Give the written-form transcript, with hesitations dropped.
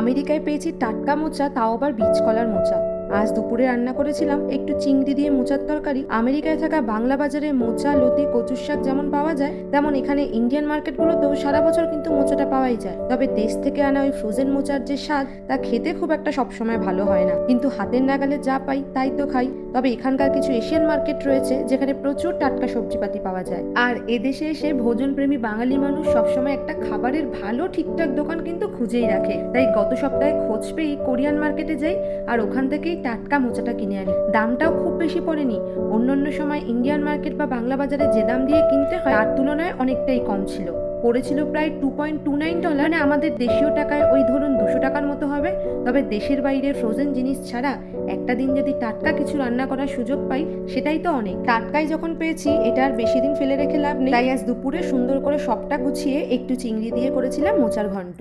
আমেরিকায় পেয়েছি টাটকা মোচা, তাও আবার বীজ কলার মোচা। আজ দুপুরে রান্না করেছিলাম একটু চিংড়ি দিয়ে মোচার তরকারি। আমেরিকায় থাকা বাংলা বাজারে মোচা, লতি, কচুর শাক যেমন পাওয়া যায়, তেমন এখানে ইন্ডিয়ান মার্কেটগুলোতেও সারা বছর কিন্তু মোচাটা পাওয়াই যায়। তবে দেশ থেকে আনা ওই ফ্রোজেন মোচার যে স্বাদ, তা খেতে খুব একটা সবসময় ভালো হয় না, কিন্তু হাতের নাগালে যা পাই তাই তো খাই। তবে এখানকার কিছু এশিয়ান মার্কেট রয়েছে যেখানে প্রচুর টাটকা সবজিপাতি পাওয়া যায়। আর এদেশে এসে ভোজনপ্রেমী বাঙালি মানুষ সবসময় একটা খাবারের ভালো ঠিকঠাক দোকান কিন্তু খুঁজেই রাখে। তাই গত সপ্তাহে খোঁজ পেয়েই কোরিয়ান মার্কেটে যাই আর ওখান থেকেই টাটকা মোচাটা কিনে আনি। দামটাও খুব বেশি পড়েনি। অন্যান্য সময় ইন্ডিয়ান মার্কেট বা বাংলা বাজারে যে দাম দিয়ে কিনতে হয় তার তুলনায় অনেকটাই কম ছিল। পড়েছিল প্রায় $2.29, মানে আমাদের দেশীয় টাকায় ওই ধরুন 200 টাকার মতো হবে। তবে দেশের বাইরে ফ্রোজেন জিনিস ছাড়া একটা দিন যদি টাটকা কিছু রান্না করার সুযোগ পাই, সেটাই তো অনেক। টাটকাই যখন পেয়েছি, এটা আর বেশি দিন ফেলে রেখে লাভ নেই। তাই আজ দুপুরে সুন্দর করে সবটা গুছিয়ে একটু চিংড়ি দিয়ে করেছিলাম মোচার ঘন্ট।